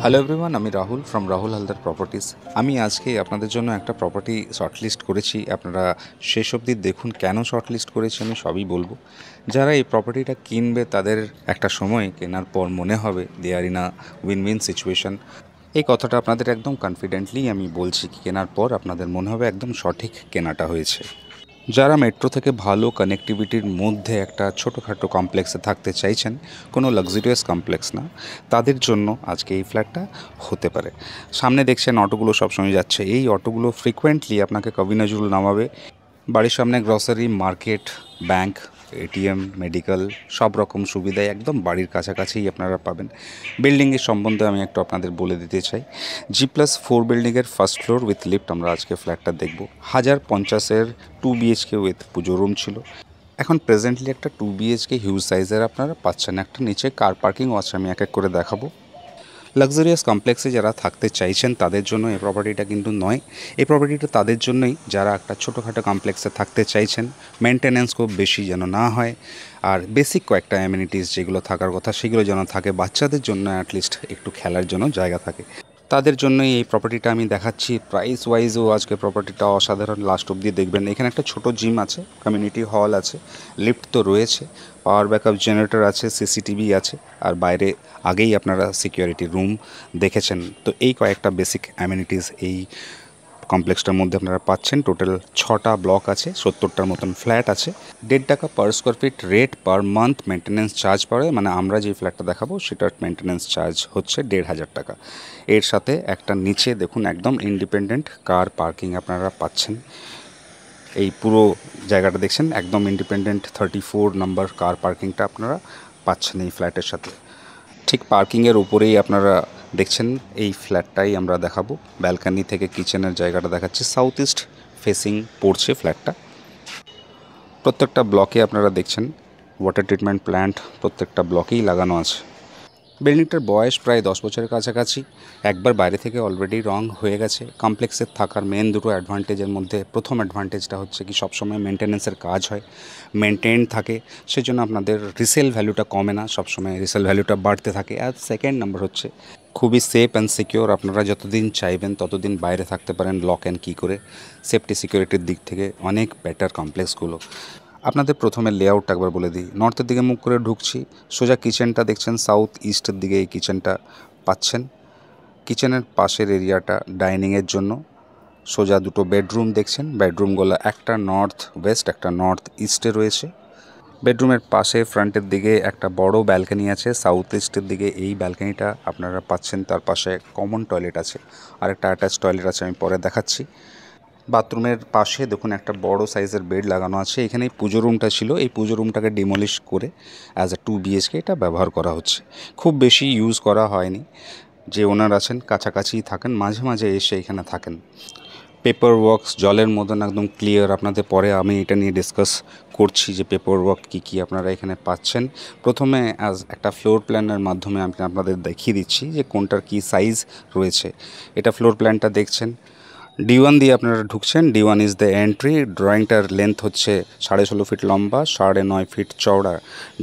Hello everyone, আমি Rahul from Rahul Haldar properties. আমি আজকে আপনাদের জন্য একটা প্রপার্টি শর্টলিস্ট করেছি। আপনারা শেষ অবধি দেখুন কেন শর্টলিস্ট করেছি আমি সবই বলবো। যারা এই প্রপার্টিটা কিনবে তাদের একটা সময় কেনার পর মনে হবে they are in a win win situation. এই কথাটা আপনাদের একদম কনফিডেন্টলি আমি বলছি, কেনার পর আপনাদের মনে হবে একদম সঠিক কেনাটা হয়েছে। যারা মেট্রো থেকে ভালো কানেক্টিভিটির মধ্যে একটা ছোটোখাটো কমপ্লেক্সে থাকতে চাইছেন, কোনো লাক্সারিয়াস কমপ্লেক্স না, তাদের জন্য আজকে এই ফ্ল্যাটটা হতে পারে। সামনে দেখছেন অটোগুলো সবসময় যাচ্ছে, এই অটোগুলো ফ্রিকোয়েন্টলি আপনাকে কবি নজরুল নামাবে। বাড়ির সামনে grocery, market, bank, ATM, medical সব রকম সুবিধাই একদম বাড়ির কাছাকাছিই আপনারা পাবেন। বিল্ডিংয়ের সম্বন্ধে আমি একটু আপনাদের বলে দিতে চাই। G+4 বিল্ডিংয়ের ফার্স্ট ফ্লোর উইথ লিফট আমরা আজকে ফ্ল্যাটটা দেখব। 1050-এর 2 BHK উইথ পুজো রুম ছিল। এখন প্রেজেন্টলি একটা 2 BHK হিউজ সাইজের আপনারা পাচ্ছেন। একটা নিচে কার পার্কিংও আছে, আমি এক এক করে দেখাবো। লাক্সারিয়াস কমপ্লেক্সে যারা থাকতে চাইছেন তাদের জন্য এই প্রপার্টিটা কিন্তু নয়। এই প্রপার্টিটা তাদের জন্যই যারা একটা ছোটোখাটো কমপ্লেক্সে থাকতে চাইছেন, মেনটেন্যান্স খুব বেশি যেন না হয়, আর বেসিক কয়েকটা অ্যামিনিটিস যেগুলো থাকার কথা সেগুলো যেন থাকে, বাচ্চাদের জন্য অ্যাটলিস্ট একটু খেলার জন্য জায়গা থাকে, তাদের জন্যই এই প্রপার্টিটা আমি দেখাচ্ছি। প্রাইস ওয়াইজও আজকে প্রপার্টিটা অসাধারণ, লাস্ট অবধি দেখবেন। এখানে একটা ছোট জিম আছে, কমিউনিটি হল আছে, লিফট তো রয়েছে, পাওয়ার ব্যাকআপ জেনারেটর আছে, সিসিটিভি আছে, আর বাইরে আগেই আপনারা সিকিউরিটি রুম দেখেছেন। তো এই কয়েকটা বেসিক অ্যামিনিটিস এই কমপ্লেক্সটার মধ্যে আপনারা পাচ্ছেন। টোটাল 6টা ব্লক আছে, 70টার মতন ফ্ল্যাট আছে। 1.5 টাকা per square feet rate per month maintenance charge পড়ে, মানে আমরা যে ফ্ল্যাটটা দেখাবো সেটার মেনটেন্যান্স চার্জ হচ্ছে 1,500 টাকা। এর সাথে একটা নিচে দেখুন একদম ইন্ডিপেন্ডেন্ট কার পার্কিং আপনারা পাচ্ছেন। এই পুরো জায়গাটা দেখছেন একদম ইন্ডিপেন্ডেন্ট 34 নম্বর কার পার্কিংটা আপনারা পাচ্ছেন এই ফ্ল্যাটের সাথে। ঠিক পার্কিংয়ের উপরেই আপনারা দেখছেন এই ফ্ল্যাটটাই আমরা দেখাবো। ব্যালকানি থেকে কিচেনের জায়গাটা দেখাচ্ছি, সাউথ ইস্ট ফেসিং পড়ছে ফ্ল্যাটটা। প্রত্যেকটা ব্লকে আপনারা দেখছেন ওয়াটার ট্রিটমেন্ট প্ল্যান্ট প্রত্যেকটা ব্লকেই লাগানো আছে। বিল্ডিংটার বয়স প্রায় 10 বছরের কাছাকাছি। একবার বাইরে থেকে অলরেডি রং হয়ে গেছে। কমপ্লেক্সের থাকার মেন দুটো অ্যাডভান্টেজের মধ্যে প্রথম অ্যাডভান্টেজটা হচ্ছে কি সবসময় মেনটেন্যান্সের কাজ হয়, মেনটেন থাকে, সেজন্য আপনাদের রিসেল ভ্যালুটা কমে না, সবসময় রিসেল ভ্যালুটা বাড়তে থাকে। আর সেকেন্ড নাম্বার হচ্ছে খুবই সেফ অ্যান্ড সিকিওর। আপনারা যতদিন চাইবেন ততদিন বাইরে থাকতে পারেন লক অ্যান্ড কি করে। সেফটি সিকিউরিটির দিক থেকে অনেক বেটার কমপ্লেক্সগুলো। আপনাদের প্রথমে লেআউটটা একবার বলে দিই। নর্থের দিকে মুখ করে ঢুকছি, সোজা কিচেনটা দেখছেন, সাউথ ইস্টের দিকে এই কিচেনটা পাচ্ছেন। কিচেনের পাশের এরিয়াটা ডাইনিংয়ের জন্য। সোজা দুটো বেডরুম দেখছেন, বেডরুমগুলো একটা নর্থ ওয়েস্ট একটা নর্থ ইস্টে রয়েছে। বেডরুমের পাশে ফ্রন্টের দিকে একটা বড় ব্যালকানি আছে, সাউথ ইস্টের দিকে এই ব্যালকানিটা আপনারা পাচ্ছেন। তার পাশে কমন টয়লেট আছে, আর একটা অ্যাটাচ টয়লেট আছে, আমি পরে দেখাচ্ছি। বাথরুমের পাশে দেখুন একটা বড় সাইজের বেড লাগানো আছে। এখানে এই পুজো রুমটা ছিল, এই পুজো রুমটাকে ডিমলিশ করে অ্যাজ এ 2 BHK এটা ব্যবহার করা হচ্ছে। খুব বেশি ইউজ করা হয়নি। যে ওনার আছেন কাছাকাছিই থাকেন, মাঝে মাঝে এসে এখানে থাকেন। পেপার ওয়ার্কস জলের মতন একদম ক্লিয়ার। আপনাদের পরে আমি এটা নিয়ে ডিসকাস করছি যে পেপার ওয়ার্ক কী কী আপনারা এখানে পাচ্ছেন। প্রথমে অ্যাজ একটা ফ্লোর প্ল্যানের মাধ্যমে আমি আপনাদের দেখিয়ে দিচ্ছি যে কোনটার কী সাইজ রয়েছে। এটা ফ্লোর প্ল্যানটা দেখছেন। D1 দিয়ে আপনারা ঢুকছেন। D1 is the entry. ড্রয়িংটার লেন্থ হচ্ছে 16.5 ফিট লম্বা, 9.5 ফিট চওড়া।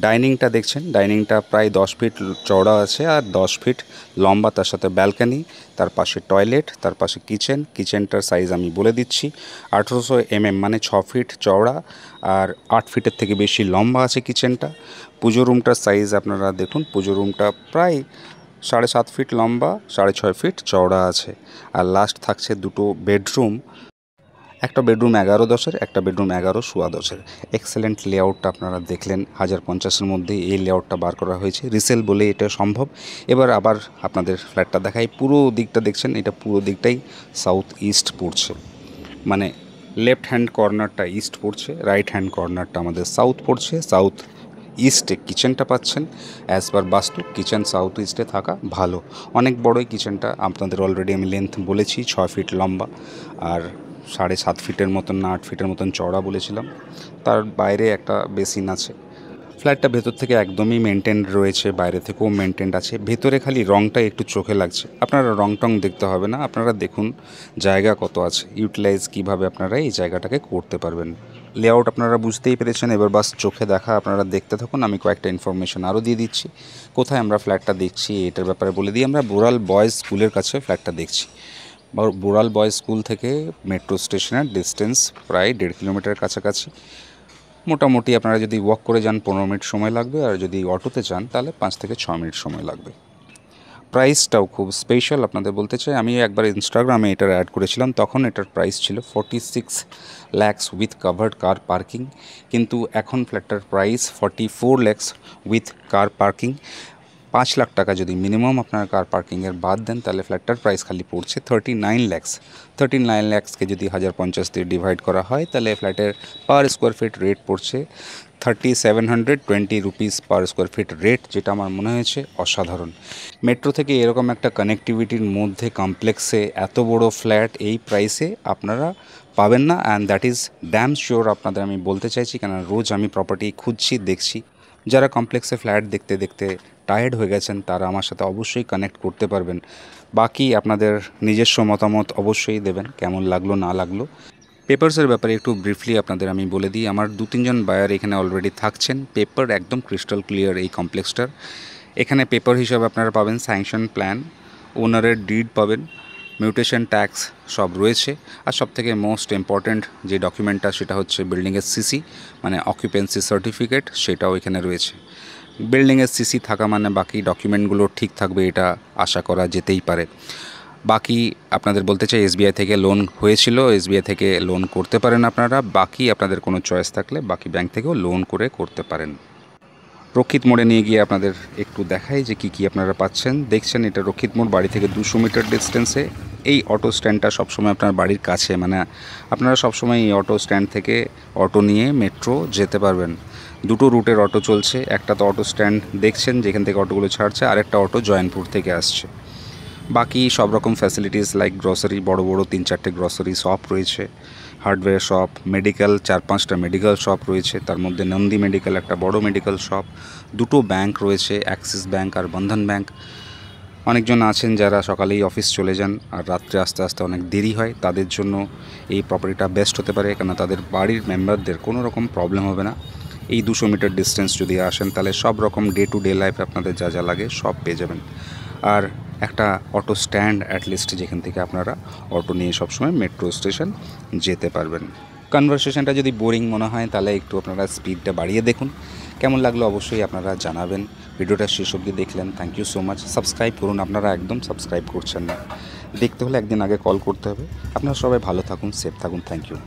ডাইনিংটা দেখছেন, ডাইনিংটা প্রায় 10 ফিট চওড়া আছে আর 10 ফিট লম্বা, তার সাথে ব্যালকানি, তার পাশে টয়লেট, তার পাশে কিচেন। কিচেনটার সাইজ আমি বলে দিচ্ছি, 1800 mm মানে 6 ফিট চওড়া আর 8 ফিটের থেকে বেশি লম্বা আছে কিচেনটা। পুজো রুমটার সাইজ আপনারা দেখুন, পুজো রুমটা প্রায় 7.5 ফিট লম্বা, 6.5 ফিট চওড়া আছে। আর লাস্ট থাকছে দুটো বেডরুম, একটা বেডরুম 11-10-এর, একটা বেডরুম 11-10-এর। এক্সেলেন্ট লেআউটটা আপনারা দেখলেন। 1050-এর মধ্যে এই লেআউটটা বার করা হয়েছে, রিসেল বলে এটা সম্ভব। এবার আবার আপনাদের ফ্ল্যাটটা দেখাই। পুরো দিকটা দেখছেন, এটা পুরো দিকটাই সাউথ ইস্ট পড়ছে, মানে লেফট হ্যান্ড কর্নারটা ইস্ট পড়ছে, রাইট হ্যান্ড কর্নারটা আমাদের সাউথ পড়ছে। সাউথ ইস্টে কিচেনটা পাচ্ছেন। অ্যাজ পার বাস্তু কিচেন সাউথ ইস্টে থাকা ভালো। অনেক বড়ই কিচেনটা, আপনাদের অলরেডি আমি লেন্থ বলেছি 6 ফিট লম্বা আর 7.5 ফিটের মতন না 8 ফিটের মতন চওড়া বলেছিলাম। তার বাইরে একটা বেসিন আছে। ফ্ল্যাটটা ভেতর থেকে একদমই মেনটেন রয়েছে, বাইরে থেকেও মেনটেন আছে। ভেতরে খালি রংটা একটু চোখে লাগছে, আপনারা রং টং দেখতে হবে না। আপনারা দেখুন জায়গা কত আছে, ইউটিলাইজ কীভাবে আপনারা এই জায়গাটাকে করতে পারবেন। লেআউট আপনারা বুঝতেই পেরেছেন, এবার বাস চোখে দেখা আপনারা দেখতে থাকুন। আমি কয়েকটা ইনফরমেশন আরও দিয়ে দিচ্ছি। কোথায় আমরা ফ্ল্যাটটা দেখছি এটার ব্যাপারে বলে দিই। আমরা বোরাল বয়েজ স্কুলের কাছে ফ্ল্যাটটা দেখছি। বোরাল বয়েজ স্কুল থেকে মেট্রো স্টেশনের ডিস্টেন্স প্রায় 1.5 কিলোমিটার কাছাকাছি। মোটামুটি আপনারা যদি ওয়াক করে যান 15 মিনিট সময় লাগবে, আর যদি অটোতে যান তাহলে 5 থেকে 6 মিনিট সময় লাগবে। প্রাইসটাও খুব স্পেশাল আপনাদের বলতে চাই। আমি একবার ইনস্টাগ্রামে এটার অ্যাড করেছিলাম, তখন এটার প্রাইস ছিল 46 lakhs with covered car parking, কিন্তু এখন ফ্ল্যাটটার price 44 lakhs with car parking. 5 lakh টাকা যদি মিনিমাম আপনার কার পার্কিংয়ের বাদ দেন তাহলে ফ্ল্যাটটার প্রাইস খালি পড়ছে 39 lakhs। 39 lakhsকে যদি 1050 দিয়ে ডিভাইড করা হয় তাহলে ফ্ল্যাটের পার স্কোয়ার ফিট রেট পড়ছে 3720 rupees per square feet rate, যেটা আমার মনে হয়েছে অসাধারণ। মেট্রো থেকে এরকম একটা কানেক্টিভিটির মধ্যে কমপ্লেক্সে এত বড় ফ্ল্যাট এই প্রাইসে আপনারা পাবেন না, and that is damn sure আপনাদের আমি বলতে চাইছি, কেন রোজ আমি প্রপার্টি খুঁজছি, দেখছি। যারা কমপ্লেক্সে ফ্ল্যাট দেখতে দেখতে টায়ার্ড হয়ে গেছেন তারা আমার সাথে অবশ্যই কানেক্ট করতে পারবেন। বাকি আপনাদের নিজস্ব মতামত অবশ্যই দেবেন, কেমন লাগলো না লাগলো। পেপারসের ব্যাপারে একটু ব্রিফলি আপনাদের আমি বলে দিই। আমার 2-3 বায়ার এখানে অলরেডি থাকছেন। পেপার একদম ক্রিস্টাল ক্লিয়ার এই কমপ্লেক্সটার। এখানে পেপার হিসাবে আপনারা পাবেন স্যাংশন প্ল্যান, ওনারের ডিড পাবেন, মিউটেশন ট্যাক্স সব রয়েছে। আর সবথেকে মোস্ট ইম্পর্ট্যান্ট যে ডকুমেন্টটা সেটা হচ্ছে বিল্ডিংয়ের সিসি, মানে অকুপেন্সি সার্টিফিকেট, সেটাও এখানে রয়েছে। বিল্ডিংয়ের সিসি থাকা মানে বাকি ডকুমেন্টগুলো ঠিক থাকবে, এটা আশা করা যেতেই পারে। বাকি আপনাদের বলতে চাই এসবিআই থেকে লোন হয়েছিল, এসবিআই থেকে লোন করতে পারেন আপনারা। বাকি আপনাদের কোনো চয়েস থাকলে বাকি ব্যাংক থেকেও লোন করে করতে পারেন। রক্ষিত মোড়ে নিয়ে গিয়ে আপনাদের একটু দেখাই যে কী আপনারা পাচ্ছেন। দেখছেন এটা রক্ষিত মোড়, বাড়ি থেকে 200 মিটার ডিস্টেন্সে। এই অটো স্ট্যান্ডটা সবসময় আপনার বাড়ির কাছে, মানে আপনারা সবসময় এই অটো স্ট্যান্ড থেকে অটো নিয়ে মেট্রো যেতে পারবেন। 2টো রুটের অটো চলছে। একটা তো অটো স্ট্যান্ড দেখছেন যেখান থেকে অটোগুলো ছাড়ছে, আরেকটা অটো জয়নপুর থেকে আসছে। বাকি সব রকম ফ্যাসিলিটিস লাইক গ্রসারি, বড় বড় 3-4টে গ্রসারি শপ রয়েছে, হার্ডওয়্যার শপ, মেডিকেল 4-5টা মেডিকেল শপ রয়েছে, তার মধ্যে নন্দী মেডিকেল একটা বড় মেডিকেল শপ, 2টো ব্যাংক রয়েছে, অ্যাক্সিস ব্যাংক আর বন্ধন ব্যাংক। অনেকজন আছেন যারা সকালেই অফিস চলে যান আর রাত্রে আসতে আসতে অনেক দেরি হয়, তাদের জন্য এই প্রপার্টিটা বেস্ট হতে পারে, কেন তাদের বাড়ির মেম্বারদের কোনো রকম প্রবলেম হবে না। এই 200 মিটার ডিস্টেন্স যদি আসেন তাহলে সব রকম ডে টু ডে লাইফে আপনাদের যা যা লাগে সব পেয়ে যাবেন। আর একটা অটো স্ট্যান্ড অ্যাটলিস্ট, যেখান থেকে আপনারা অটো নিয়ে সবসময় মেট্রো স্টেশন যেতে পারবেন। কনভারসেশনটা যদি বোরিং মনে হয় তাহলে একটু আপনারা স্পিডটা বাড়িয়ে দেখুন। কেমন লাগলো অবশ্যই আপনারা জানাবেন। ভিডিওটা শেষ অবধি দেখলেন, thank you so much. Subscribe করুন, আপনারা একদম সাবস্ক্রাইব করছেন না। দেখতে হলে একদিন আগে কল করতে হবে। আপনারা সবাই ভালো থাকুন, সেফ থাকুন, থ্যাংক ইউ।